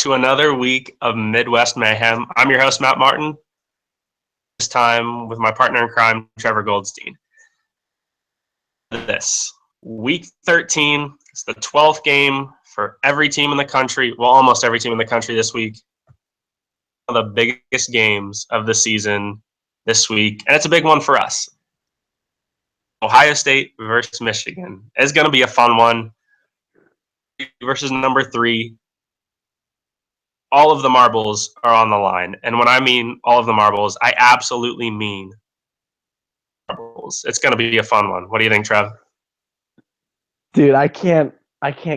to another week of Midwest Mayhem. I'm your host, Matt Martin, this time with my partner in crime, Trevor Goldstein. This week 13, it's the 12th game for every team in the country, well, almost every team in the country this week. One of the biggest games of the season this week, and it's a big one for us. Ohio State versus Michigan. It's going to be a fun one. Versus number 3. All of the marbles are on the line. And when I mean all of the marbles, I absolutely mean marbles. It's going to be a fun one. What do you think, Trev? Dude, I can't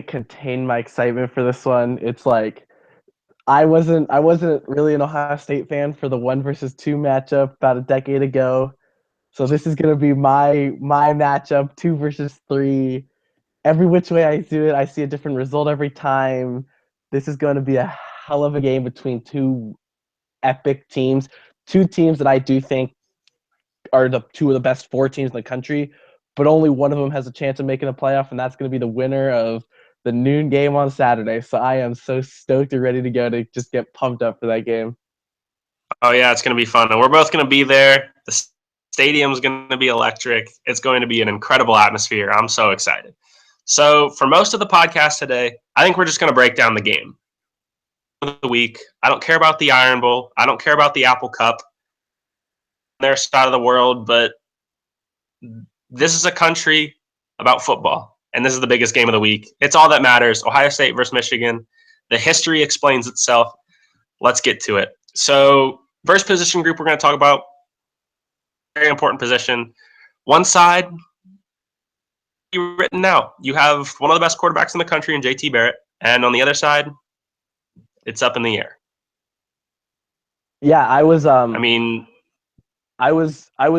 contain my excitement for this one. It's like I wasn't really an Ohio State fan for the 1 versus 2 matchup about a decade ago. So this is going to be my matchup, 2 versus 3. Every which way I do it, I see a different result every time. This is going to be a hell of a game between two epic teams, 2 teams that I do think are the 2 of the best 4 teams in the country, but only one of them has a chance of making a playoff, and that's going to be the winner of the noon game on Saturday. So I am so stoked and ready to go to just get pumped up for that game. Oh, yeah, it's going to be fun. And we're both going to be there. The stadium's going to be electric. It's going to be an incredible atmosphere. I'm so excited. So for most of the podcast today, I think we're just going to break down the game of the week. I don't care about the Iron Bowl. I don't care about the Apple Cup, their side of the world, but this is a country about football, and this is the biggest game of the week. It's all that matters. Ohio State versus Michigan. The history explains itself. Let's get to it. So first position group we're going to talk about, very important position. One side, written now. You have one of the best quarterbacks in the country in JT Barrett, and on the other side, it's up in the air. Yeah, I was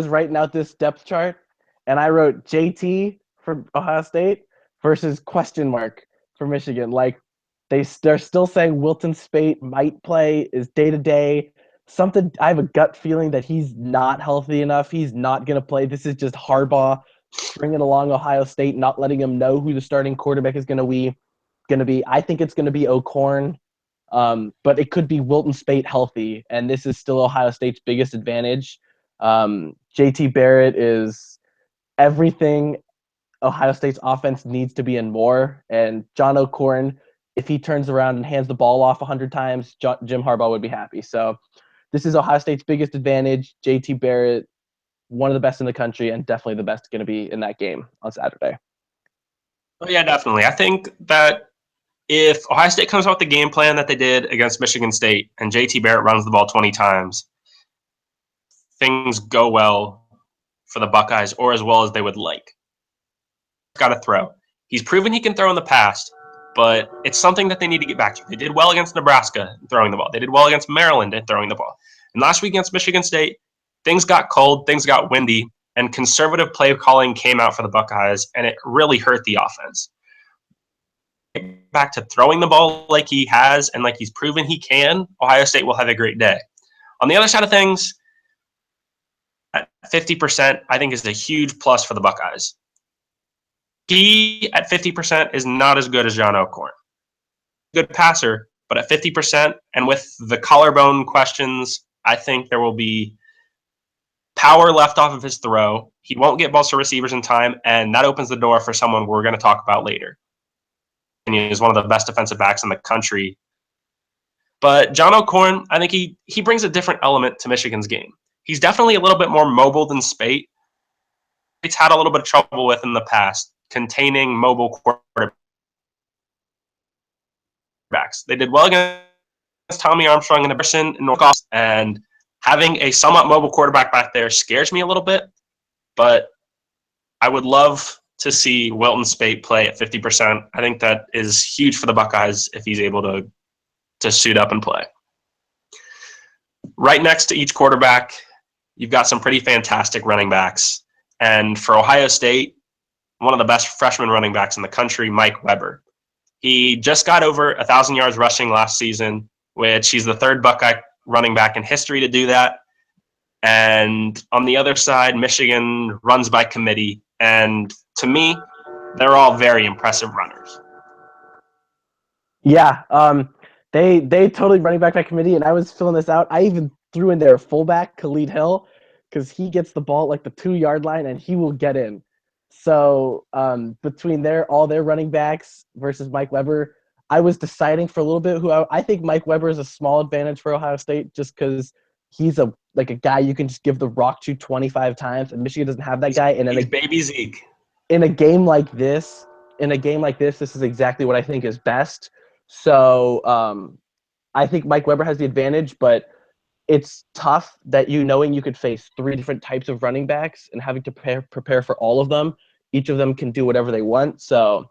writing out this depth chart, and I wrote JT for Ohio State versus question mark for Michigan. Like they're still saying Wilton Speight might play, is day to day. Something I have a gut feeling that he's not healthy enough. He's not going to play. This is just Harbaugh bringing along Ohio State, not letting him know who the starting quarterback is going to be. I think it's going to be O'Korn, but it could be Wilton Speight healthy, and this is still Ohio State's biggest advantage. JT Barrett is everything Ohio State's offense needs to be and more, and John O'Korn, if he turns around and hands the ball off 100 times, Jim Harbaugh would be happy. So this is Ohio State's biggest advantage. JT Barrett, one of the best in the country, and definitely the best going to be in that game on Saturday. Oh, yeah, definitely. I think that if Ohio State comes out with the game plan that they did against Michigan State and JT Barrett runs the ball 20 times, things go well for the Buckeyes, or as well as they would like. Got to throw. He's proven he can throw in the past, but it's something that they need to get back to. They did well against Nebraska throwing the ball. They did well against Maryland at throwing the ball. And last week against Michigan State, things got cold, things got windy, and conservative play calling came out for the Buckeyes, and it really hurt the offense. Back to throwing the ball like he has and like he's proven he can, Ohio State will have a great day. On the other side of things, at 50%, I think is a huge plus for the Buckeyes. He, at 50%, is not as good as John O'Korn. Good passer, but at 50%, and with the collarbone questions, I think there will be power left off of his throw. He won't get balls to receivers in time, and that opens the door for someone we're going to talk about later. And he is one of the best defensive backs in the country. But John O'Korn, I think he brings a different element to Michigan's game. He's definitely a little bit more mobile than Speight. Spate's had a little bit of trouble with in the past, containing mobile quarterbacks. They did well against Tommy Armstrong and Emerson and Norcross, and having a somewhat mobile quarterback back there scares me a little bit, but I would love to see Wilton Speight play at 50%. I think that is huge for the Buckeyes if he's able to suit up and play. Right next to each quarterback, you've got some pretty fantastic running backs. And for Ohio State, one of the best freshman running backs in the country, Mike Weber. He just got over 1,000 yards rushing last season, which he's the 3rd Buckeye running back in history to do that. And on the other side, Michigan runs by committee. And to me, they're all very impressive runners. Yeah, They totally running back that committee, and I was filling this out. I even threw in their fullback, Khalid Hill, because he gets the ball at like the 2-yard line and he will get in. So between all their running backs versus Mike Weber, I was deciding for a little bit who I think Mike Weber is a small advantage for Ohio State just because he's a guy you can just give the rock to 25 times, and Michigan doesn't have that guy. And He's baby Zeke. In a game like this, this is exactly what I think is best. So I think Mike Weber has the advantage, but it's tough that knowing you could face 3 different types of running backs and having to prepare for all of them. Each of them can do whatever they want. So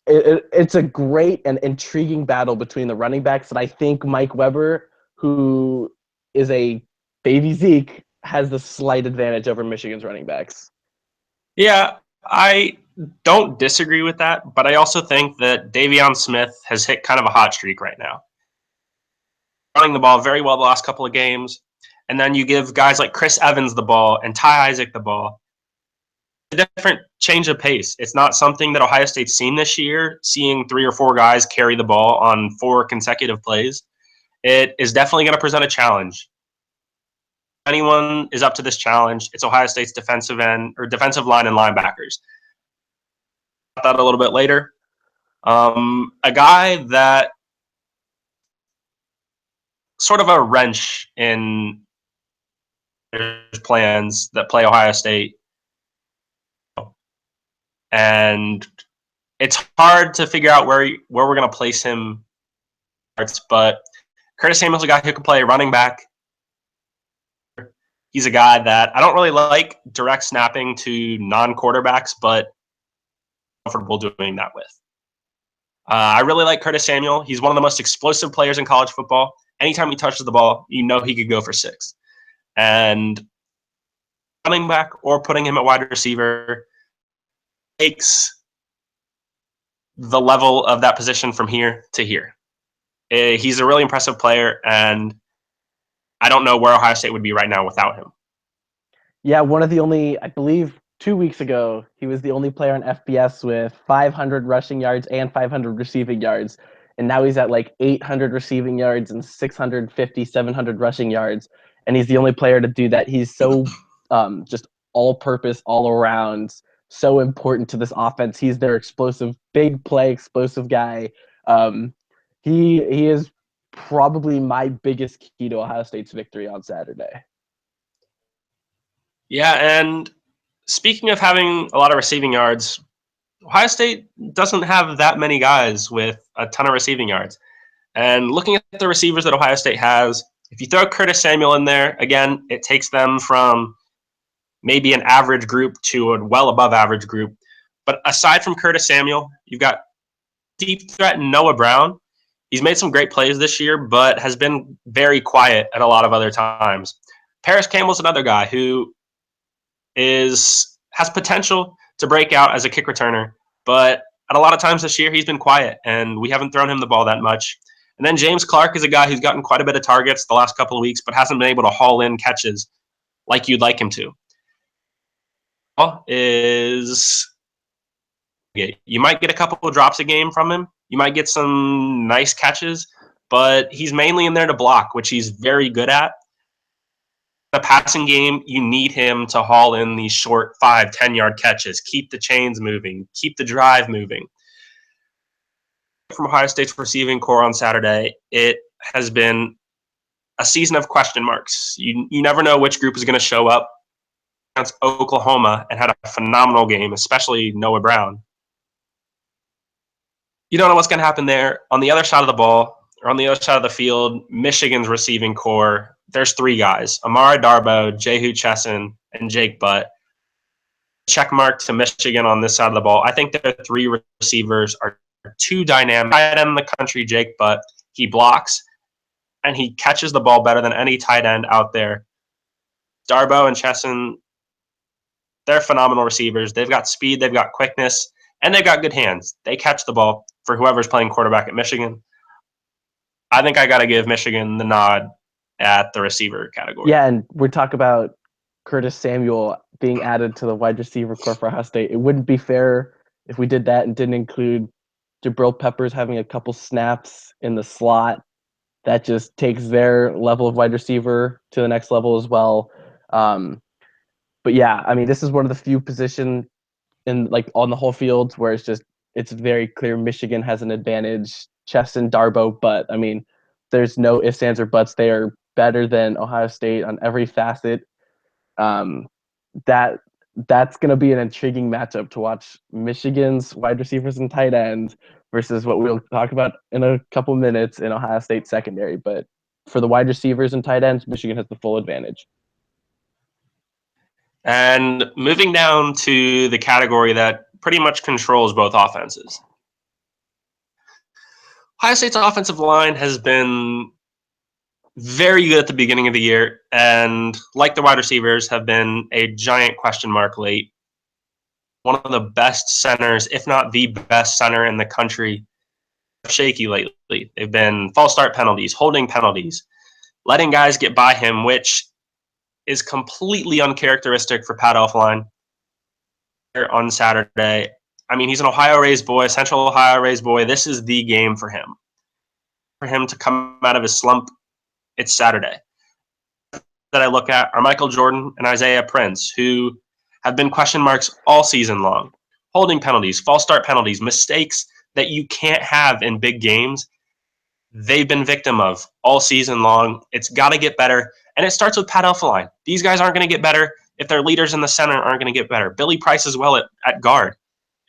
it's a great and intriguing battle between the running backs. And I think Mike Weber, who is a baby Zeke, has the slight advantage over Michigan's running backs. Yeah, I don't disagree with that, but I also think that Davion Smith has hit kind of a hot streak right now. Running the ball very well the last couple of games, and then you give guys like Chris Evans the ball and Ty Isaac the ball. A different change of pace. It's not something that Ohio State's seen this year, seeing 3 or 4 guys carry the ball on 4 consecutive plays. It is definitely going to present a challenge. If anyone is up to this challenge, it's Ohio State's defensive line and linebackers. That a little bit later. A guy that sort of a wrench in plans that play Ohio State. And it's hard to figure out where we're going to place him. But Curtis Samuel's a guy who can play running back. He's a guy that I don't really like direct snapping to non-quarterbacks, but I'm comfortable doing that with. I really like Curtis Samuel. He's one of the most explosive players in college football. Anytime he touches the ball, you know he could go for 6. And running back or putting him at wide receiver takes the level of that position from here to here. He's a really impressive player, and I don't know where Ohio State would be right now without him. Yeah, one of the only, I believe 2 weeks ago, he was the only player on FBS with 500 rushing yards and 500 receiving yards. And now he's at like 800 receiving yards and 650, 700 rushing yards. And he's the only player to do that. He's so just all-purpose, all-around, so important to this offense. He's their explosive, big play, explosive guy. He is probably my biggest key to Ohio State's victory on Saturday. Yeah, and speaking of having a lot of receiving yards, Ohio State doesn't have that many guys with a ton of receiving yards. And looking at the receivers that Ohio State has, if you throw Curtis Samuel in there, again, it takes them from maybe an average group to a well above average group. But aside from Curtis Samuel, you've got deep threat Noah Brown. He's made some great plays this year, but has been very quiet at a lot of other times. Paris Campbell's another guy who has potential to break out as a kick returner, but at a lot of times this year he's been quiet, and we haven't thrown him the ball that much. And then James Clark is a guy who's gotten quite a bit of targets the last couple of weeks, but hasn't been able to haul in catches like you'd like him to. You might get a couple of drops a game from him. You might get some nice catches, but he's mainly in there to block, which he's very good at. In a passing game, you need him to haul in these short 5-10-yard catches, keep the chains moving, keep the drive moving. From Ohio State's receiving core on Saturday, it has been a season of question marks. You never know which group is going to show up. Against Oklahoma and had a phenomenal game, especially Noah Brown. You don't know what's going to happen there. On the other side of the ball, or on the other side of the field, Michigan's receiving core, there's 3 guys, Amara Darboh, Jehu Chesson, and Jake Butt. Check mark to Michigan on this side of the ball. I think their 3 receivers are too dynamic. Tight end in the country, Jake Butt. He blocks, and he catches the ball better than any tight end out there. Darboh and Chesson, they're phenomenal receivers. They've got speed, they've got quickness, and they've got good hands. They catch the ball for whoever's playing quarterback at Michigan. I think I got to give Michigan the nod at the receiver category. Yeah, and we're talking about Curtis Samuel being added to the wide receiver core for Ohio State. It wouldn't be fair if we did that and didn't include Jabril Peppers having a couple snaps in the slot that just takes their level of wide receiver to the next level as well. But yeah, I mean, this is one of the few positions in like on the whole field where it's very clear Michigan has an advantage. Chess and Darbo, but I mean, there's no ifs, ands, or buts. They are better than Ohio State on every facet. Um, that that's going to be an intriguing matchup to watch. Michigan's wide receivers and tight ends versus what we'll talk about in a couple minutes in Ohio State secondary. But for the wide receivers and tight ends, Michigan has the full advantage. And moving down to the category that pretty much controls both offenses. Ohio State's offensive line has been very good at the beginning of the year, and like the wide receivers, have been a giant question mark late. One of the best centers, if not the best center in the country, shaky lately. They've been false start penalties, holding penalties, letting guys get by him, which is completely uncharacteristic for Pat Elflein on Saturday. I mean, he's an Ohio-raised boy, Central Ohio-raised boy. This is the game for him. For him to come out of his slump, it's Saturday. That I look at are Michael Jordan and Isaiah Prince, who have been question marks all season long. Holding penalties, false start penalties, mistakes that you can't have in big games, they've been victim of all season long. It's got to get better, and it starts with Pat Elflein. These guys aren't going to get better if their leaders in the center aren't going to get better. Billy Price as well at guard.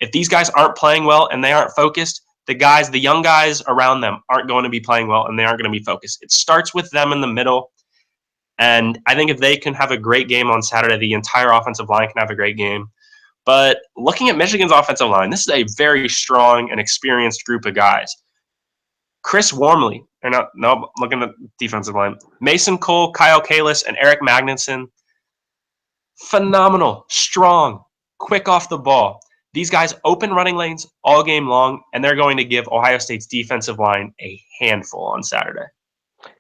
If these guys aren't playing well and they aren't focused, the young guys around them aren't going to be playing well and they aren't going to be focused. It starts with them in the middle. And I think if they can have a great game on Saturday, the entire offensive line can have a great game. But looking at Michigan's offensive line, this is a very strong and experienced group of guys. Chris Wormley, looking at the defensive line. Mason Cole, Kyle Kalis, and Eric Magnuson. Phenomenal, strong, quick off the ball. These guys open running lanes all game long, and they're going to give Ohio State's defensive line a handful on Saturday.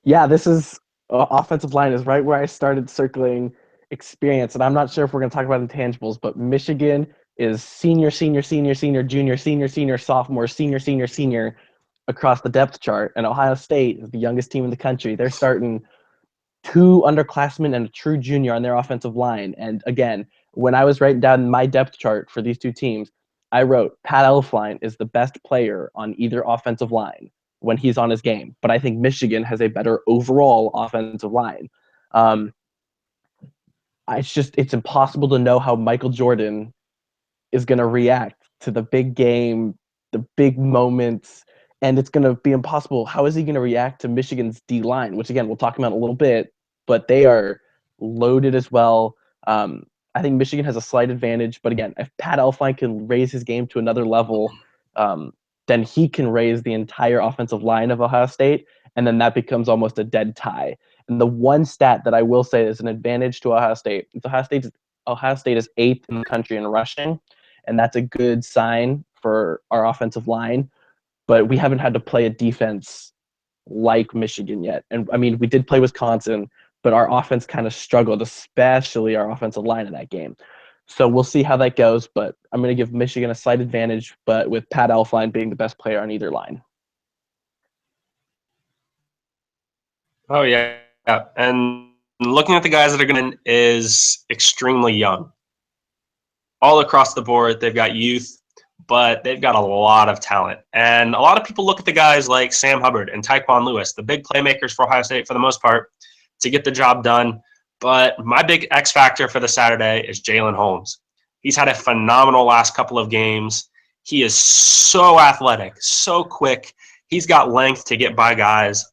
Yeah, this is offensive line is right where I started circling experience, and I'm not sure if we're going to talk about intangibles, but Michigan is senior, junior, sophomore, across the depth chart, and Ohio State is the youngest team in the country. They're starting 2 underclassmen and a true junior on their offensive line. And again, when I was writing down my depth chart for these two teams, I wrote Pat Elflein is the best player on either offensive line when he's on his game. But I think Michigan has a better overall offensive line. It's impossible to know how Michael Jordan is going to react to the big game, the big moments, and it's going to be impossible. How is he going to react to Michigan's D-line, which, again, we'll talk about in a little bit, but they are loaded as well. I think Michigan has a slight advantage, but again, if Pat Elflein can raise his game to another level, then he can raise the entire offensive line of Ohio State, and then that becomes almost a dead tie. And the one stat that I will say is an advantage to Ohio State is Ohio State is 8th in the country in rushing, and that's a good sign for our offensive line. But we haven't had to play a defense like Michigan yet. And I mean, we did play Wisconsin, but our offense kind of struggled, especially our offensive line in that game. So we'll see how that goes, but I'm going to give Michigan a slight advantage, but with Pat Elflein being the best player on either line. Oh, yeah. And looking at the guys that are going to is extremely young. All across the board, they've got youth, but they've got a lot of talent. And a lot of people look at the guys like Sam Hubbard and Tyquan Lewis, the big playmakers for Ohio State for the most part, to get the job done. But my big X factor for the Saturday is Jalen Holmes. He's had a phenomenal last couple of games. He is so athletic, so quick. He's got length to get by guys.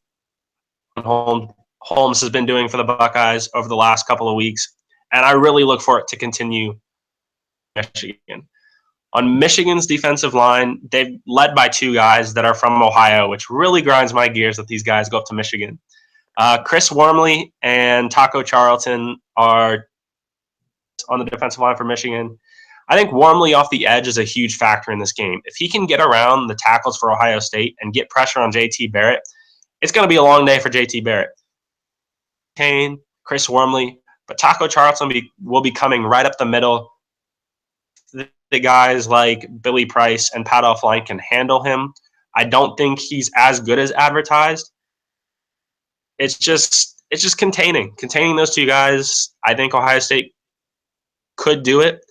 Holmes has been doing for the Buckeyes over the last couple of weeks, and I really look for it to continue. Michigan. On Michigan's defensive line, they've led by 2 guys that are from Ohio, which really grinds my gears that these guys go up to Michigan. Chris Wormley and Taco Charlton are on the defensive line for Michigan. I think Wormley off the edge is a huge factor in this game. If he can get around the tackles for Ohio State and get pressure on JT Barrett, it's going to be a long day for JT Barrett. Kane, Chris Wormley, but Taco Charlton will be coming right up the middle. that guys like Billy Price and Pat Elflein can handle him. I don't think he's as good as advertised. It's just containing those two guys. I think Ohio State could do it,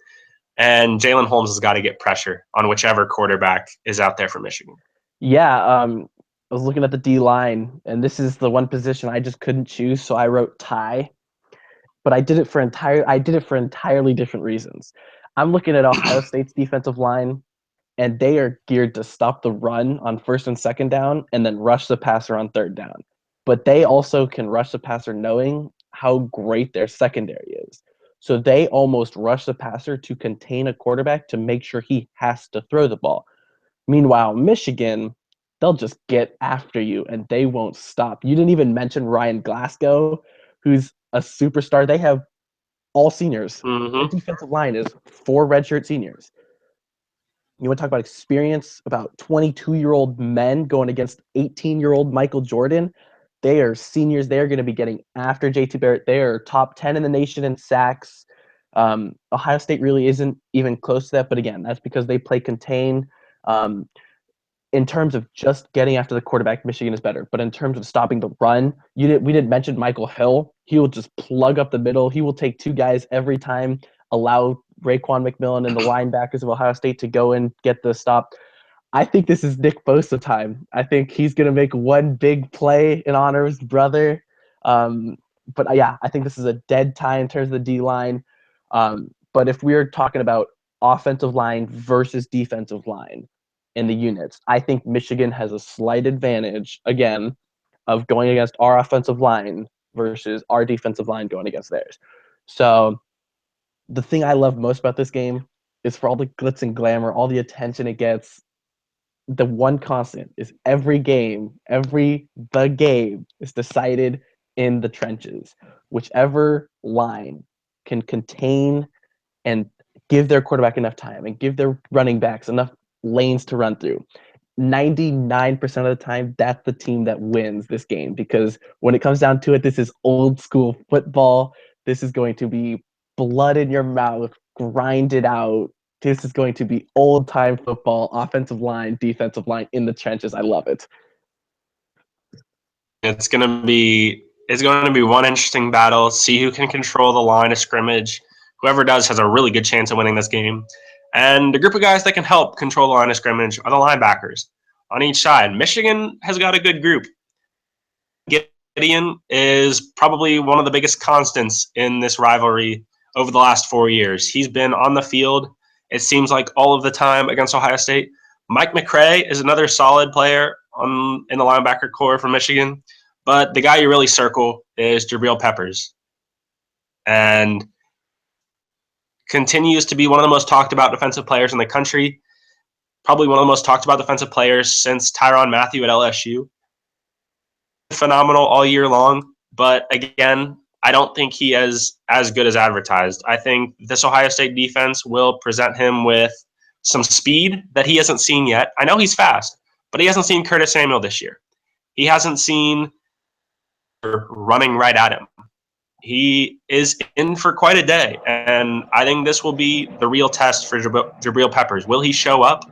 and Jalen Holmes has got to get pressure on whichever quarterback is out there for Michigan. Yeah, I was looking at the D line, and this is the one position I just couldn't choose, so I wrote tie. But I did it for entirely different reasons. I'm looking at Ohio State's defensive line, and they are geared to stop the run on first and second down and then rush the passer on third down. But they also can rush the passer knowing how great their secondary is. So they almost rush the passer to contain a quarterback to make sure he has to throw the ball. Meanwhile, Michigan, they'll just get after you and they won't stop. You didn't even mention Ryan Glasgow, who's a superstar. They have all seniors. Mm-hmm. Their defensive line is 4 redshirt seniors. You want to talk about experience, about 22-year-old men going against 18-year-old Michael Jordan. They are seniors. They are going to be getting after JT Barrett. They are top 10 in the nation in sacks. Ohio State really isn't even close to that, but again, that's because they play contain. In terms of just getting after the quarterback, Michigan is better. But in terms of stopping the run, we didn't mention Michael Hill. He will just plug up the middle. He will take 2 guys every time, allow Raekwon McMillan and the linebackers of Ohio State to go and get the stop. I think this is Nick Bosa time. I think he's going to make one big play in honor of his brother. But yeah, I think this is a dead tie in terms of the D-line. But if we're talking about offensive line versus defensive line, in the units, I think Michigan has a slight advantage, again, of going against our offensive line versus our defensive line going against theirs. So the thing I love most about this game is for all the glitz and glamour, all the attention it gets, the one constant is the game is decided in the trenches. Whichever line can contain and give their quarterback enough time and give their running backs enough lanes to run through. 99% of the time, that's the team that wins this game, because when it comes down to it, this is old school football. This is going to be blood in your mouth, grinded out. This is going to be old time football, offensive line, defensive line in the trenches. I love it. It's going to be one interesting battle. See who can control the line of scrimmage. Whoever does has a really good chance of winning this game. And the group of guys that can help control the line of scrimmage are the linebackers on each side. Michigan has got a good group. Gideon is probably one of the biggest constants in this rivalry over the last 4 years. He's been on the field, it seems like, all of the time against Ohio State. Mike McCray is another solid player in the linebacker core for Michigan. But the guy you really circle is Jabril Peppers. And continues to be one of the most talked about defensive players in the country. Probably one of the most talked about defensive players since Tyrann Mathieu at LSU. Phenomenal all year long, but again, I don't think he is as good as advertised. I think this Ohio State defense will present him with some speed that he hasn't seen yet. I know he's fast, but he hasn't seen Curtis Samuel this year. He hasn't seen running right at him. He is in for quite a day, and I think this will be the real test for Jabril Peppers. Will he show up?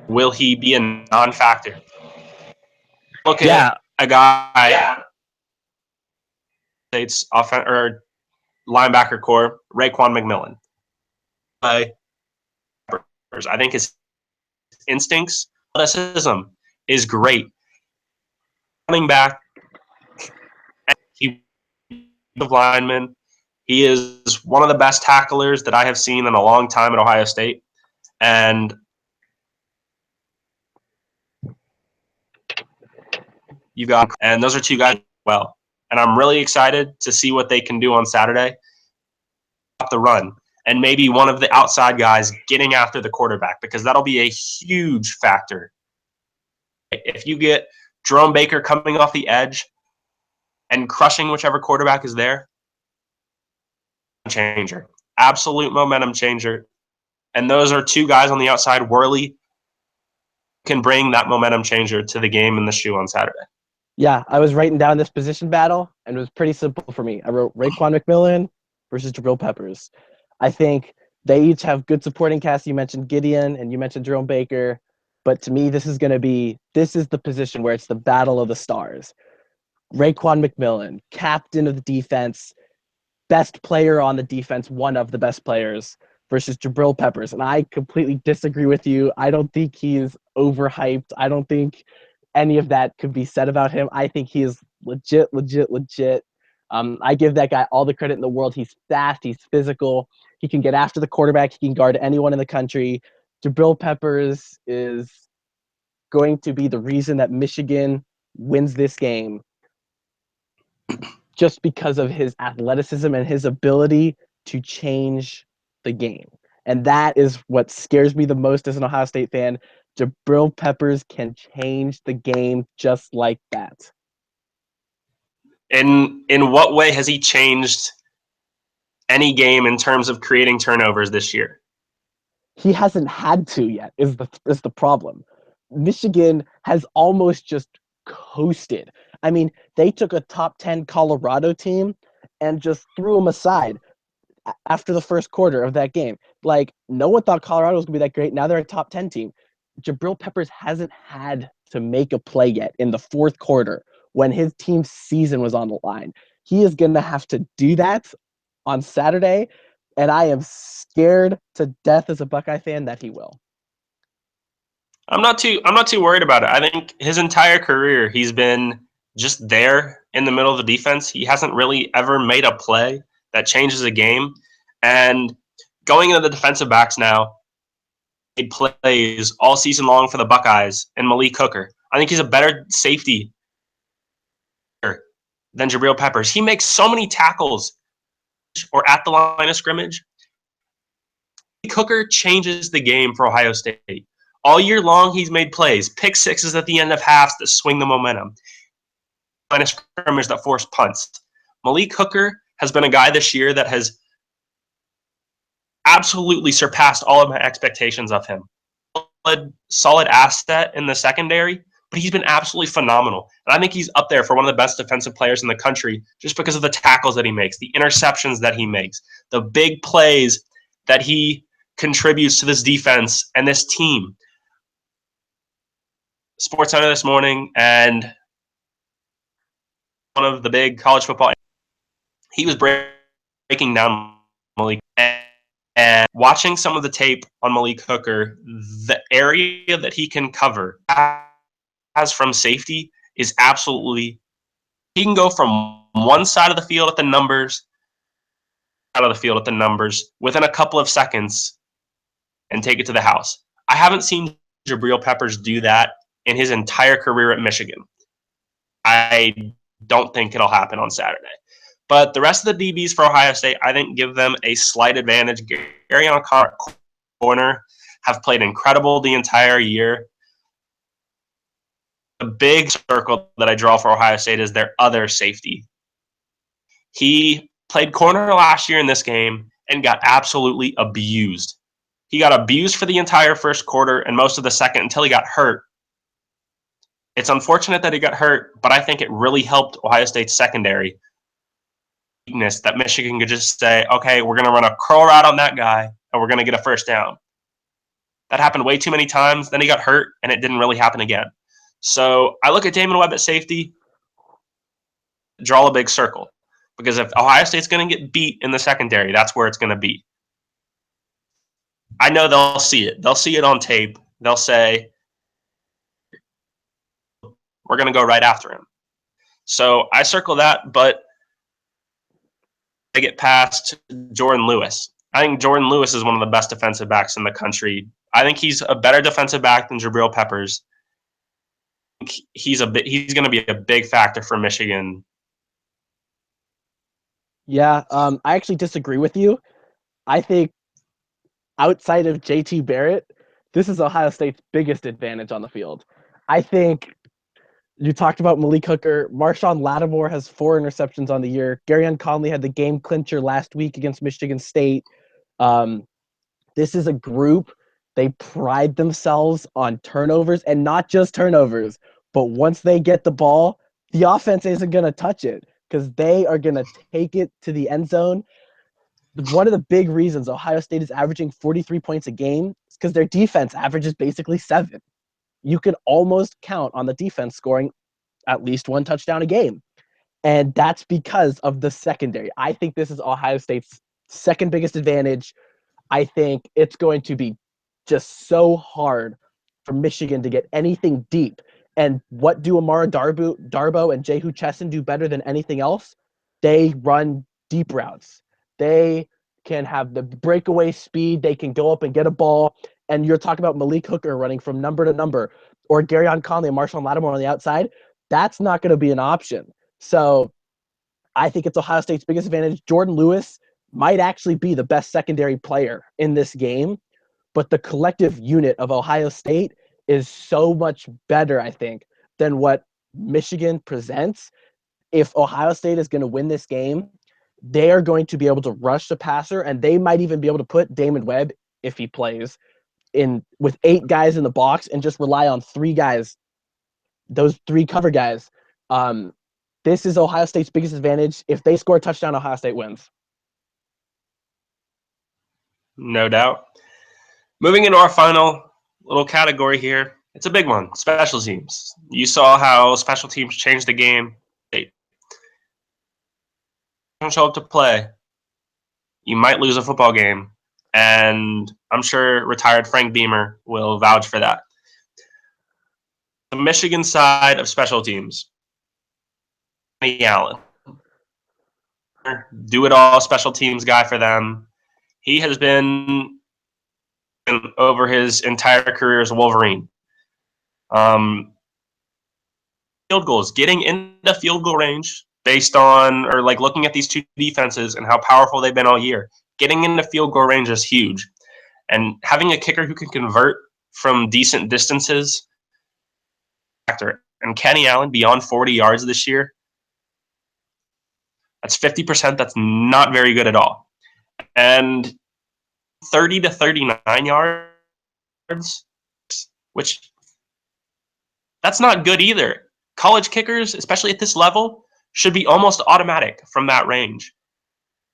Will he be a non-factor? Look at a guy, State's linebacker core, Raekwon McMillan. I think his instincts, athleticism is great. Running back, he lineman. He is one of the best tacklers that I have seen in a long time at Ohio State. And those are 2 guys well. And I'm really excited to see what they can do on Saturday. The run. And maybe one of the outside guys getting after the quarterback, because that'll be a huge factor. If you get Jerome Baker coming off the edge and crushing whichever quarterback is there, changer. Absolute momentum changer. And those are 2 guys on the outside. Worley can bring that momentum changer to the game in the shoe on Saturday. Yeah, I was writing down this position battle, and it was pretty simple for me. I wrote Raekwon McMillan versus Jabril Peppers. I think They each have good supporting casts. You mentioned Gideon and you mentioned Jerome Baker. But to me, this is the position where it's the battle of the stars. Raekwon McMillan, captain of the defense, best player on the defense, one of the best players, versus Jabril Peppers. And I completely disagree with you. I don't think he's overhyped. I don't think any of that could be said about him. I think he is legit. I give that guy all the credit in the world. He's fast. He's physical. He can get after the quarterback. He can guard anyone in the country. Jabril Peppers is going to be the reason that Michigan wins this game, just because of his athleticism and his ability to change the game. And that is what scares me the most as an Ohio State fan. Jabril Peppers can change the game just like that. In what way has he changed any game in terms of creating turnovers this year? He hasn't had to yet, is the problem. Michigan has almost just coasted. I mean, they took a top 10 Colorado team and just threw them aside after the first quarter of that game. Like, no one thought Colorado was going to be that great. Now they're a top 10 team. Jabril Peppers hasn't had to make a play yet in the fourth quarter when his team's season was on the line. He is going to have to do that on Saturday, and I am scared to death as a Buckeye fan that he will. I'm not too worried about it. I think his entire career he's been just there in the middle of the defense. He hasn't really ever made a play that changes a game. And going into the defensive backs now, he plays all season long for the Buckeyes and Malik Hooker. I think he's a better safety than Jabril Peppers. He makes so many tackles or at the line of scrimmage. Malik Hooker changes the game for Ohio State. All year long, he's made plays, pick sixes at the end of halves that swing the momentum, line of scrimmage that force punts. Malik Hooker has been a guy this year that has absolutely surpassed all of my expectations of him. Solid asset in the secondary, but he's been absolutely phenomenal. And I think he's up there for one of the best defensive players in the country just because of the tackles that he makes, the interceptions that he makes, the big plays that he contributes to this defense and this team. SportsCenter this morning, and one of the big college football, he was breaking down Malik, and watching some of the tape on Malik Hooker, the area that he can cover as from safety is absolutely, he can go from one side of the field at the numbers, out of the field at the numbers within a couple of seconds and take it to the house. I haven't seen Jabril Peppers do that in his entire career at Michigan. I don't think it'll happen on Saturday. But the rest of the DBs for Ohio State, I think, give them a slight advantage. Gary on corner have played incredible the entire year. The big circle that I draw for Ohio State is their other safety. He played corner last year in this game and got absolutely abused. He got abused for the entire first quarter and most of the second until he got hurt. It's unfortunate that he got hurt, but I think it really helped Ohio State's secondary. Weakness that Michigan could just say, okay, we're going to run a curl route on that guy, and we're going to get a first down. That happened way too many times. Then he got hurt, and it didn't really happen again. So I look at Damon Webb at safety, draw a big circle. Because if Ohio State's going to get beat in the secondary, that's where it's going to be. I know they'll see it. They'll see it on tape. They'll say, we're going to go right after him. So I circle that, but I get past Jordan Lewis. I think Jordan Lewis is one of the best defensive backs in the country. I think he's a better defensive back than Jabril Peppers. He's going to be a big factor for Michigan. Yeah, I actually disagree with you. I think outside of JT Barrett, this is Ohio State's biggest advantage on the field. I think you talked about Malik Hooker. Marshawn Lattimore has 4 interceptions on the year. Garyon Conley had the game clincher last week against Michigan State. This is a group, they pride themselves on turnovers, and not just turnovers, but once they get the ball, the offense isn't going to touch it because they are going to take it to the end zone. one of the big reasons Ohio State is averaging 43 points a game is because their defense averages basically 7. You can almost count on the defense scoring at least 1 touchdown a game. And that's because of the secondary. I think this is Ohio State's second biggest advantage. I think it's going to be just so hard for Michigan to get anything deep. And what do Amara Darbo and Jehu Chesson do better than anything else? They run deep routes. They can have the breakaway speed. They can go up and get a ball. And you're talking about Malik Hooker running from number to number, or Garyon Conley and Marshall Lattimore on the outside. That's not going to be an option. So I think it's Ohio State's biggest advantage. Jordan Lewis might actually be the best secondary player in this game, but the collective unit of Ohio State is so much better, I think, than what Michigan presents. If Ohio State is going to win this game, they are going to be able to rush the passer, and they might even be able to put Damon Webb, if he plays, in with 8 guys in the box and just rely on 3 guys, those 3 cover guys. This is Ohio State's biggest advantage. If they score a touchdown, Ohio State wins. No doubt. Moving into our final little category here. It's a big one, special teams. You saw how special teams changed the game. They don't show up to play. You might lose a football game. And I'm sure retired Frank Beamer will vouch for that. The Michigan side of special teams. Kenny Allen. Do-it-all special teams guy for them. He has been over his entire career as a Wolverine. Field goals, getting into field goal range based on, or like looking at these 2 defenses and how powerful they've been all year. Getting into field goal range is huge. And having a kicker who can convert from decent distances. And Kenny Allen beyond 40 yards this year, that's 50%. That's not very good at all. And 30 to 39 yards, which that's not good either. College kickers, especially at this level, should be almost automatic from that range.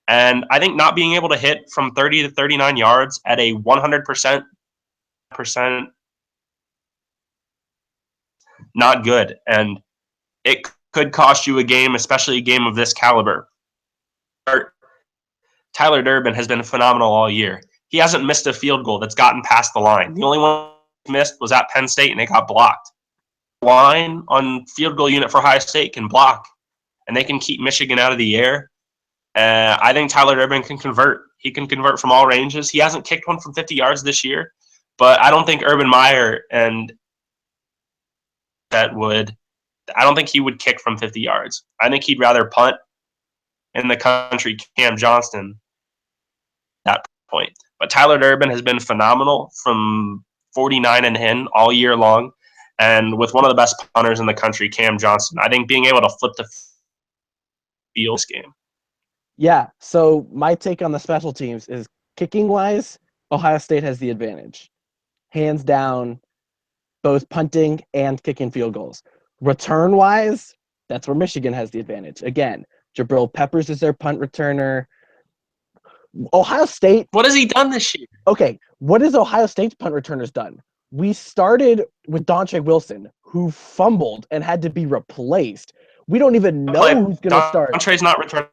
And I think not being able to hit from 30 to 39 yards at a 100% not good. And it could cost you a game, especially a game of this caliber. Tyler Durbin has been phenomenal all year. He hasn't missed a field goal that's gotten past the line. The only one he missed was at Penn State, and it got blocked. The line on field goal unit for Ohio State can block, and they can keep Michigan out of the air. I think Tyler Durbin can convert. He can convert from all ranges. He hasn't kicked one from 50 yards this year, but I don't think Urban Meyer and I don't think he would kick from 50 yards. I think he'd rather punt in the country Cam Johnston at that point. But Tyler Durbin has been phenomenal from 49 and in all year long. And with one of the best punters in the country, Cam Johnston, I think being able to flip the field this game. Yeah, so my take on the special teams is kicking-wise, Ohio State has the advantage. Hands down, both punting and kicking field goals. Return-wise, that's where Michigan has the advantage. Again, Jabril Peppers is their punt returner. Ohio State... What has he done this year? Okay, what has Ohio State's punt returners done? We started with Dontre Wilson, who fumbled and had to be replaced. We don't even know who's going to start. Dontre's not returning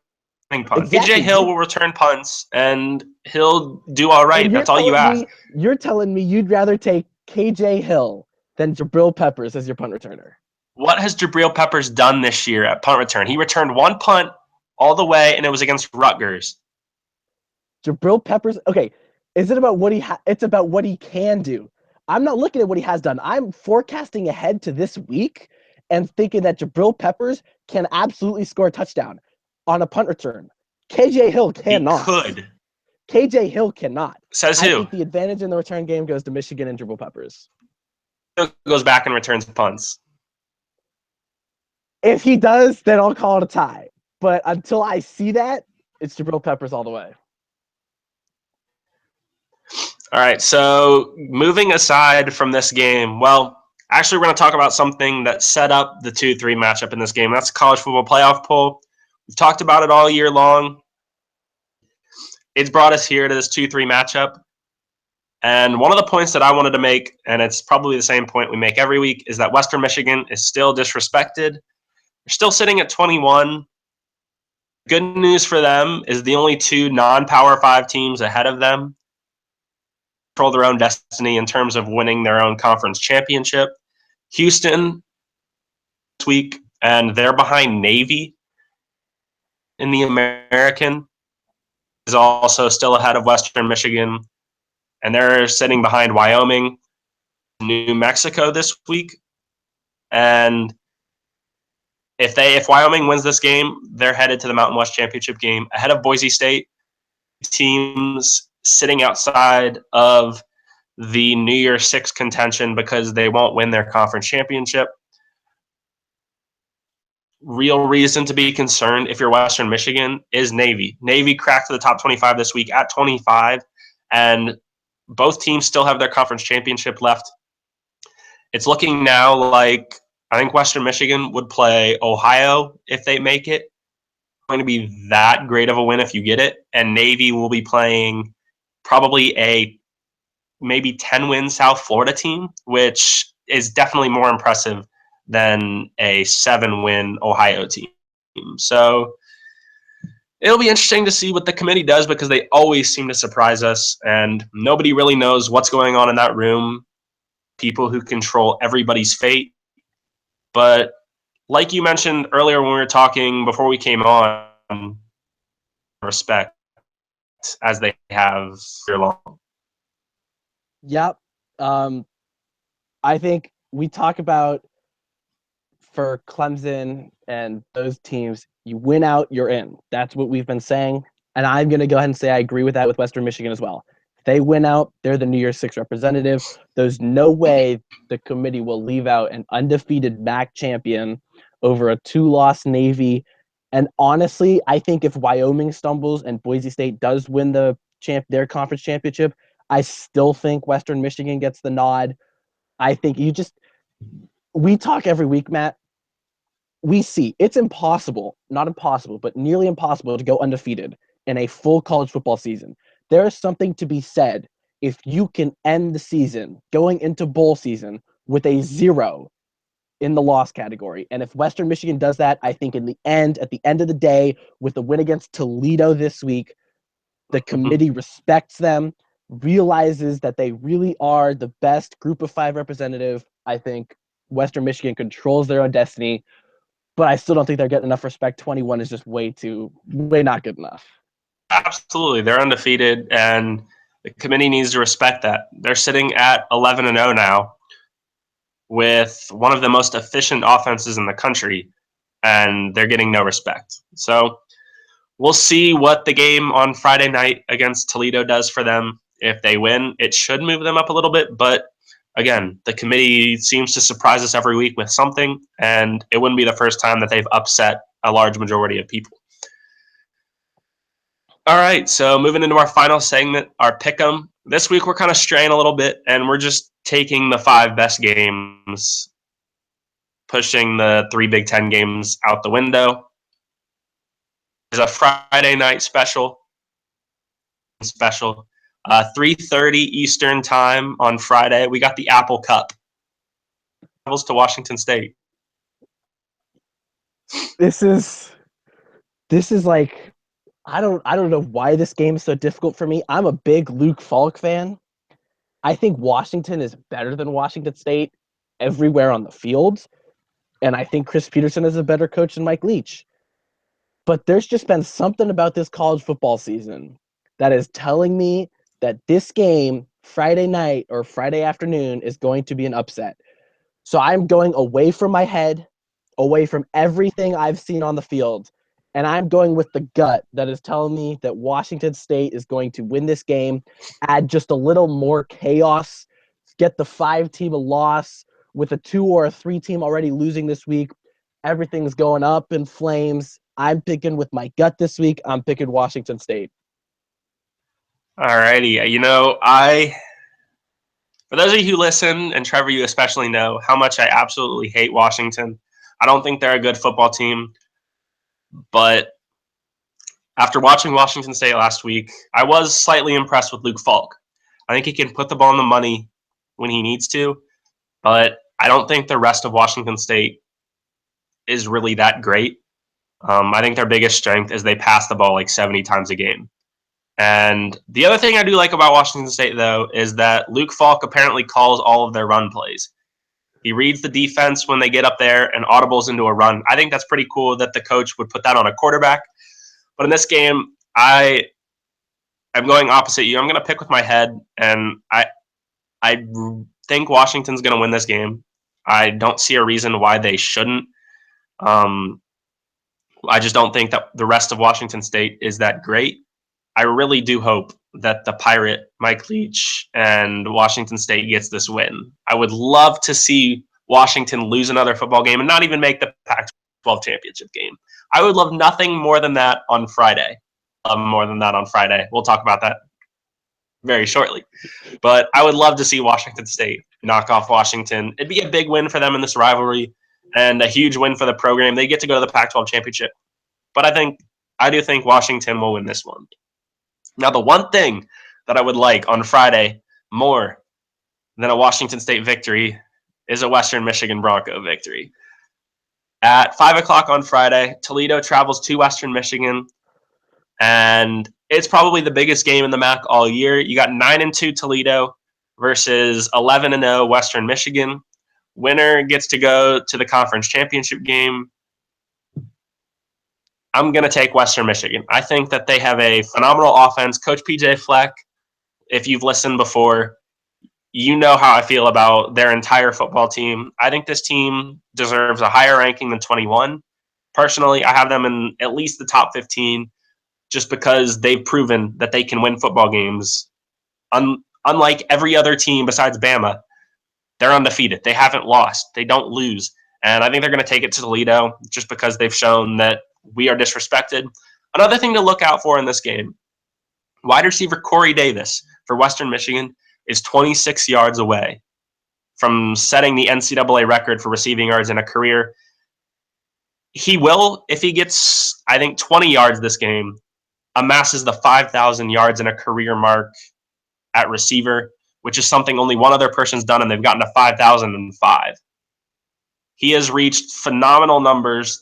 punts. Exactly. KJ Hill will return punts, and he'll do all right. That's all you ask. You're telling me you'd rather take KJ Hill than Jabril Peppers as your punt returner. What has Jabril Peppers done this year at punt return? He returned 1 punt all the way, and it was against Rutgers. Jabril Peppers, okay, is it about what it's about what he can do. I'm not looking at what he has done. I'm forecasting ahead to this week and thinking that Jabril Peppers can absolutely score a touchdown on a punt return. KJ Hill cannot. He could. KJ Hill cannot. Says who? I think the advantage in the return game goes to Michigan and Jabril Peppers. Goes back and returns punts. If he does, then I'll call it a tie. But until I see that, it's Jabril Peppers all the way. All right, so moving aside from this game, well, actually we're going to talk about something that set up the 2-3 matchup in this game. That's the college football playoff poll. We've talked about it all year long. it's brought us here to this 2-3 matchup. And one of the points that I wanted to make, and it's probably the same point we make every week, is that Western Michigan is still disrespected. They're still sitting at 21. Good news for them is the only 2 non-Power 5 teams ahead of them control their own destiny in terms of winning their own conference championship. Houston this week, and they're behind Navy in the American, is also still ahead of Western Michigan, and they're sitting behind Wyoming, New Mexico this week. And if Wyoming wins this game, they're headed to the Mountain West Championship game ahead of Boise State. Teams sitting outside of the New Year's Six contention because they won't win their conference championship. Real reason to be concerned if you're Western Michigan is Navy. Navy cracked the top 25 this week at 25, and both teams still have their conference championship left. It's looking now like I think Western Michigan would play Ohio if they make it. It's going to be that great of a win if you get it, and Navy will be playing probably a maybe 10-win South Florida team, which is definitely more impressive than a 7-win Ohio team. So it'll be interesting to see what the committee does because they always seem to surprise us, and nobody really knows what's going on in that room. People who control everybody's fate. But like you mentioned earlier when we were talking before we came on, respect as they have for long. Yep. I think we talk about for Clemson and those teams, you win out, you're in. That's what we've been saying. And I'm going to go ahead and say I agree with that with Western Michigan as well. If they win out, they're the New Year's Six representative. There's no way the committee will leave out an undefeated MAC champion over a 2-loss Navy. And honestly, I think if Wyoming stumbles and Boise State does win their conference championship, I still think Western Michigan gets the nod. I think we talk every week, Matt. We see it's impossible, not impossible, but nearly impossible to go undefeated in a full college football season. There is something to be said if you can end the season going into bowl season with a 0 in the loss category. And if Western Michigan does that, I think at the end of the day, with the win against Toledo this week, the committee respects them, realizes that they really are the best group of 5 representative. I think Western Michigan controls their own destiny, but I still don't think they're getting enough respect. 21 is just way not good enough. Absolutely. They're undefeated, and the committee needs to respect that. They're sitting at 11-0 now with one of the most efficient offenses in the country, and they're getting no respect. So we'll see what the game on Friday night against Toledo does for them. If they win, it should move them up a little bit, but again, the committee seems to surprise us every week with something, and it wouldn't be the first time that they've upset a large majority of people. All right, so moving into our final segment, our pick'em. This week we're kind of straying a little bit, and we're just taking the 5 best games, pushing the 3 Big Ten games out the window. There's a Friday night special, 3:30 Eastern time on Friday. We got the Apple Cup. Travels to Washington State. This is like I don't know why this game is so difficult for me. I'm a big Luke Falk fan. I think Washington is better than Washington State everywhere on the field, and I think Chris Peterson is a better coach than Mike Leach. But there's just been something about this college football season that is telling me that this game, Friday night or Friday afternoon, is going to be an upset. So I'm going away from my head, away from everything I've seen on the field, and I'm going with the gut that is telling me that Washington State is going to win this game, add just a little more chaos, get the 5-team a loss with a 2 or a 3-team already losing this week. Everything's going up in flames. I'm picking with my gut this week. I'm picking Washington State. All righty. For those of you who listen, and Trevor, you especially know how much I absolutely hate Washington. I don't think they're a good football team, but After watching Washington State last week, I was slightly impressed with Luke Falk. I think he can put the ball in the money when he needs to, but I don't think the rest of Washington State is really that great. I think their biggest strength is they pass the ball like 70 times a game. And the other thing I do like about Washington State, though, is that Luke Falk apparently calls all of their run plays. He reads the defense when they get up there and audibles into a run. I think that's pretty cool that the coach would put that on a quarterback. But in this game, I'm going opposite you. I'm going to pick with my head, and I think Washington's going to win this game. I don't see a reason why they shouldn't. I just don't think that the rest of Washington State is that great. I really do hope that the Pirate, Mike Leach, and Washington State gets this win. I would love to see Washington lose another football game and not even make the Pac-12 championship game. I would love nothing more than that on Friday. We'll talk about that very shortly. But I would love to see Washington State knock off Washington. It'd be a big win for them in this rivalry and a huge win for the program. They get to go to the Pac-12 championship. But I do think Washington will win this one. Now, the one thing that I would like on Friday more than a Washington State victory is a Western Michigan Bronco victory. At 5 o'clock on Friday, Toledo travels to Western Michigan, and it's probably the biggest game in the MAC all year. You got 9-2 Toledo versus 11-0 Western Michigan. Winner gets to go to the conference championship game. I'm going to take Western Michigan. I think that they have a phenomenal offense. Coach PJ Fleck, if you've listened before, you know how I feel about their entire football team. I think this team deserves a higher ranking than 21. Personally, I have them in at least the top 15 just because they've proven that they can win football games. Unlike every other team besides Bama, they're undefeated. They haven't lost. They don't lose. And I think they're going to take it to Toledo just because they've shown that we are disrespected. Another thing to look out for in this game, wide receiver Corey Davis for Western Michigan is 26 yards away from setting the NCAA record for receiving yards in a career. He will, if he gets, I think, 20 yards this game, amasses the 5,000 yards in a career mark at receiver, which is something only one other person's done, and they've gotten to 5,005. He has reached phenomenal numbers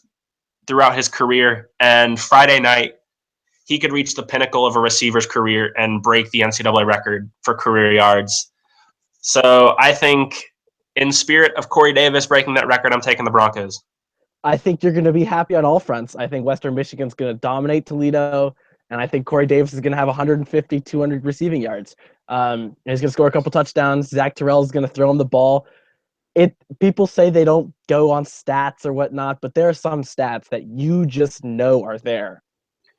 throughout his career, and Friday night, he could reach the pinnacle of a receiver's career and break the NCAA record for career yards. So I think in spirit of Corey Davis breaking that record, I'm taking the Broncos. I think you're going to be happy on all fronts. I think Western Michigan's going to dominate Toledo, and I think Corey Davis is going to have 150, 200 receiving yards. He's going to score a couple touchdowns. Zach Terrell is going to throw him the ball. People say they don't go on stats or whatnot, but there are some stats that you just know are there.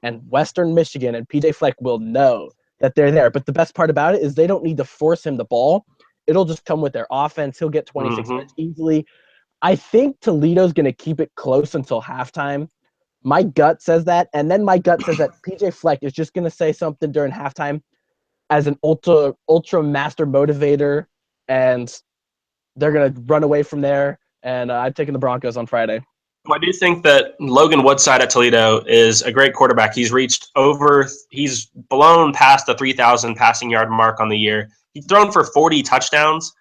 And Western Michigan and PJ Fleck will know that they're there. But the best part about it is they don't need to force him the ball. It'll just come with their offense. He'll get 26 yards easily. I think Toledo's going to keep it close until halftime. My gut says that. And then my gut says that PJ Fleck is just going to say something during halftime as an ultra master motivator. And they're going to run away from there. And I'm taking the Broncos on Friday. I do think that Logan Woodside at Toledo is a great quarterback. He's blown past the 3,000 passing yard mark on the year. He's thrown for 40 touchdowns,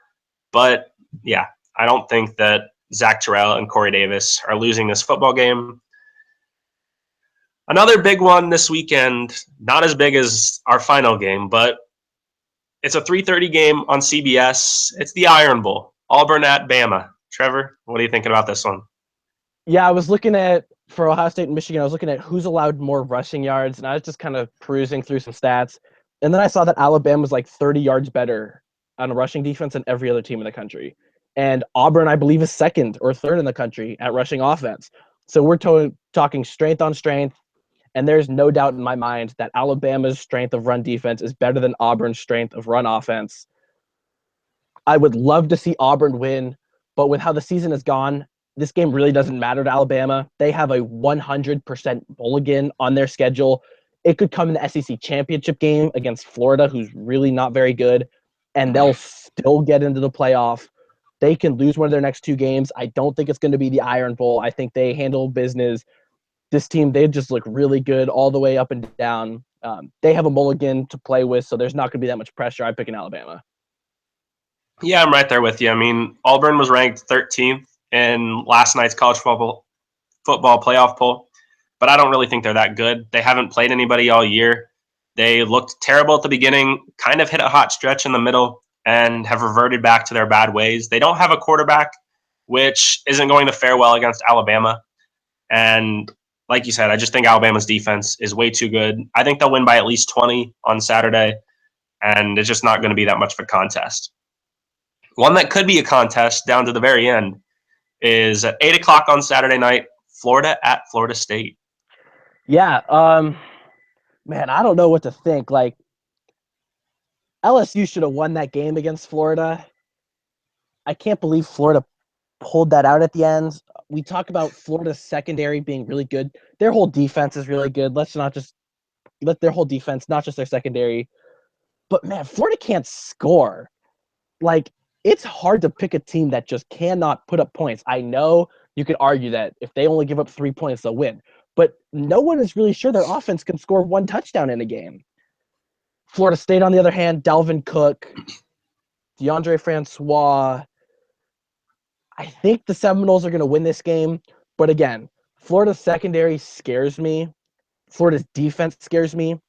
but yeah, I don't think that Zach Terrell and Corey Davis are losing this football game. Another big one this weekend, not as big as our final game, but it's a 3:30 game on CBS. It's the Iron Bowl, Auburn at Bama. Trevor, what are you thinking about this one? Yeah, I was looking at, for Ohio State and Michigan, I was looking at who's allowed more rushing yards, and I was just kind of perusing through some stats. And then I saw that Alabama was like 30 yards better on a rushing defense than every other team in the country. And Auburn, I believe, is second or third in the country at rushing offense. So we're talking strength on strength, and there's no doubt in my mind that Alabama's strength of run defense is better than Auburn's strength of run offense. I would love to see Auburn win, but with how the season has gone, this game really doesn't matter to Alabama. They have a 100% mulligan on their schedule. It could come in the SEC championship game against Florida, who's really not very good, and they'll still get into the playoff. They can lose one of their next two games. I don't think it's going to be the Iron Bowl. I think they handle business. this team, they just look really good all the way up and down. They have a mulligan to play with, so there's not going to be that much pressure. I'm picking Alabama. Yeah, I'm right there with you. I mean, Auburn was ranked 13th in last night's college football playoff poll, but I don't really think they're that good. They haven't played anybody all year. They looked terrible at the beginning, kind of hit a hot stretch in the middle, and have reverted back to their bad ways. They don't have a quarterback, which isn't going to fare well against Alabama. And like you said, I just think Alabama's defense is way too good. I think they'll win by at least 20 on Saturday, and it's just not going to be that much of a contest. One that could be a contest down to the very end is at 8 o'clock on Saturday night, Florida at Florida State. Yeah, man, I don't know what to think. Like, LSU should have won that game against Florida. I can't believe Florida pulled that out at the end. We talk about Florida's secondary being really good. Their whole defense is really good. Let's not just let their whole defense, not just their secondary. But man, Florida can't score. Like, it's hard to pick a team that just cannot put up points. I know you could argue that if they only give up 3 points, they'll win. But no one is really sure their offense can score one touchdown in a game. Florida State, on the other hand, Dalvin Cook, DeAndre Francois. I think the Seminoles are going to win this game. But again, Florida's secondary scares me. Florida's defense scares me.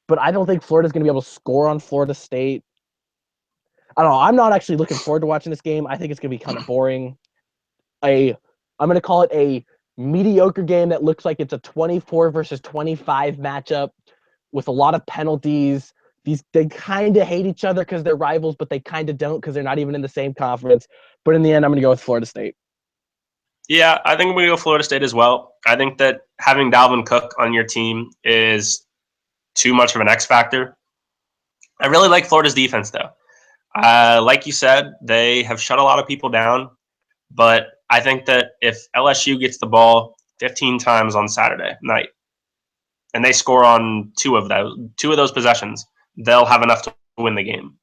But I don't think Florida's going to be able to score on Florida State. I don't know. I'm not actually looking forward to watching this game. I think it's going to be kind of boring. I'm going to call it a mediocre game that looks like it's a 24 versus 25 matchup with a lot of penalties. They kind of hate each other because they're rivals, but they kind of don't because they're not even in the same conference. But in the end, I'm going to go with Florida State. Yeah, I think I'm going to go Florida State as well. I think that having Dalvin Cook on your team is too much of an X factor. I really like Florida's defense, though. Like you said, they have shut a lot of people down, but I think that if LSU gets the ball 15 times on Saturday night and they score on two of those possessions, they'll have enough to win the game.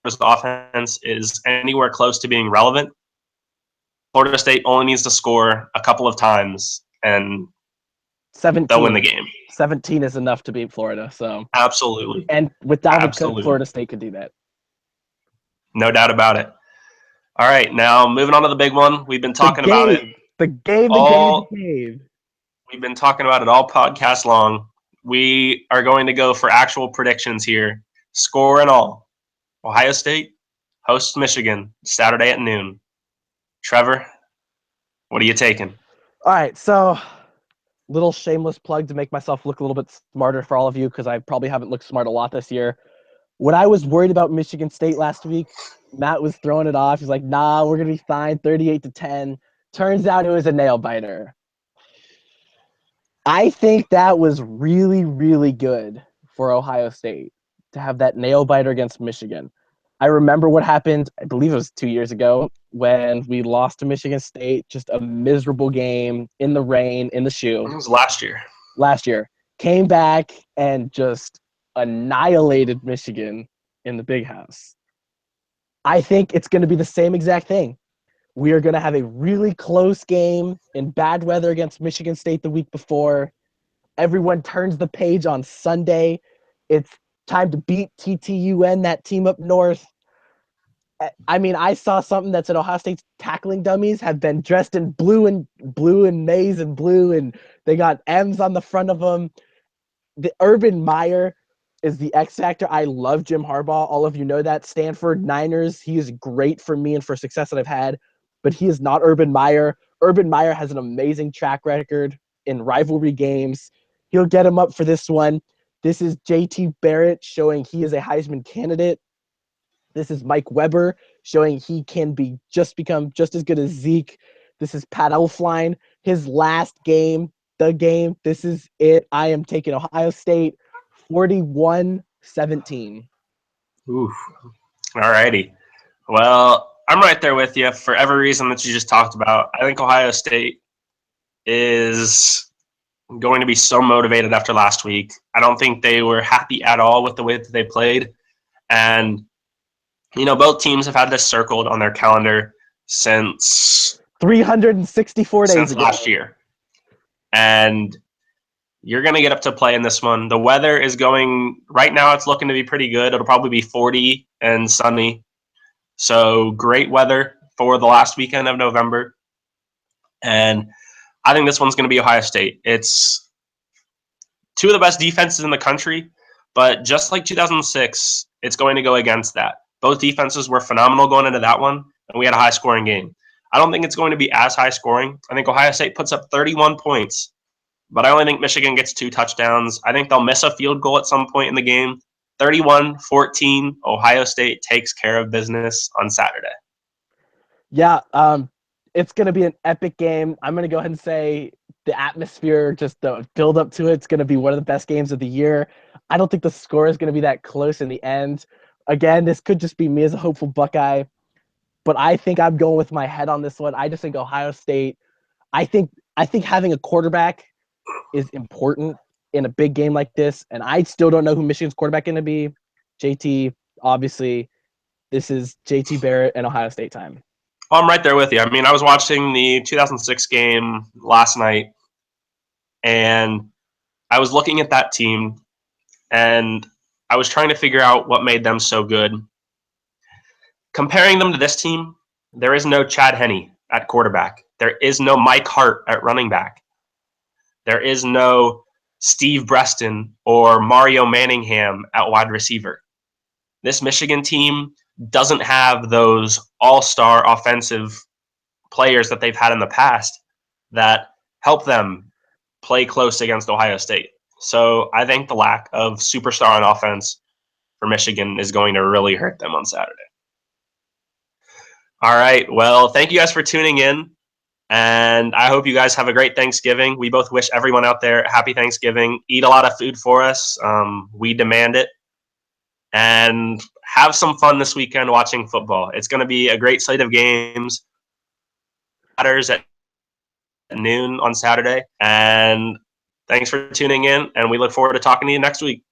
If the offense is anywhere close to being relevant, Florida State only needs to score a couple of times and 17. they'll win the game. 17 is enough to beat Florida. So absolutely. And with Dalvin Cook, Florida State could do that. No doubt about it. All right, now moving on to the big one. We've been talking about it. The game. We've been talking about it all podcast long. We are going to go for actual predictions here. Score and all. Ohio State hosts Michigan Saturday at noon. Trevor, what are you taking? All right, so little shameless plug to make myself look a little bit smarter for all of you because I probably haven't looked smart a lot this year. When I was worried about Michigan State last week, Matt was throwing it off. He's like, nah, we're going to be fine, 38-10. Turns out it was a nail biter. I think that was really, really good for Ohio State to have that nail biter against Michigan. I remember what happened, I believe it was 2 years ago, when we lost to Michigan State, just a miserable game in the rain, in the shoe. It was last year. Last year. Came back and just annihilated Michigan in the Big House. I think it's going to be the same exact thing. We are going to have a really close game in bad weather against Michigan State the week before. Everyone turns the page on Sunday. It's time to beat TTUN, that team up north. I mean, I saw something that said Ohio State's tackling dummies have been dressed in blue and maize and blue, and they got M's on the front of them. The Urban Meyer is the X factor. I love Jim Harbaugh. All of you know that. Stanford, Niners, he is great for me and for success that I've had, but he is not Urban Meyer. Urban Meyer has an amazing track record in rivalry games. He'll get him up for this one. This is JT Barrett showing he is a Heisman candidate. This is Mike Weber showing he can become just as good as Zeke. This is Pat Elflein, his last game, the game. This is it. I am taking Ohio State 41-17. Oof. All righty. Well, I'm right there with you for every reason that you just talked about. I think Ohio State is going to be so motivated after last week. I don't think they were happy at all with the way that they played. And, you know, both teams have had this circled on their calendar since 364 days since ago. last year. and you're going to get up to play in this one. The weather is going, right now it's looking to be pretty good. It'll probably be 40 and sunny. So great weather for the last weekend of November. And I think this one's going to be Ohio State. It's two of the best defenses in the country, but just like 2006, it's going to go against that. Both defenses were phenomenal going into that one, and we had a high-scoring game. I don't think it's going to be as high-scoring. I think Ohio State puts up 31 points, but I only think Michigan gets 2 touchdowns. I think they'll miss a field goal at some point in the game. 31-14, Ohio State takes care of business on Saturday. Yeah, it's going to be an epic game. I'm going to go ahead and say the atmosphere, just the build up to it's going to be one of the best games of the year. I don't think the score is going to be that close in the end. Again, this could just be me as a hopeful Buckeye, but I think I'm going with my head on this one. I just think Ohio State. I think having a quarterback is important in a big game like this, and I still don't know who Michigan's quarterback going to be. JT, obviously, this is JT Barrett and Ohio State time. Well, I'm right there with you. I mean, I was watching the 2006 game last night, and I was looking at that team, and I was trying to figure out what made them so good. Comparing them to this team, there is no Chad Henne at quarterback. There is no Mike Hart at running back. There is no Steve Breston or Mario Manningham at wide receiver. This Michigan team doesn't have those all-star offensive players that they've had in the past that help them play close against Ohio State. So I think the lack of superstar on offense for Michigan is going to really hurt them on Saturday. All right. Well, thank you guys for tuning in. And I hope you guys have a great Thanksgiving. We both wish everyone out there happy Thanksgiving. Eat a lot of food for us. We demand it. And have some fun this weekend watching football. It's going to be a great slate of games. Matters at noon on Saturday. And thanks for tuning in. And we look forward to talking to you next week.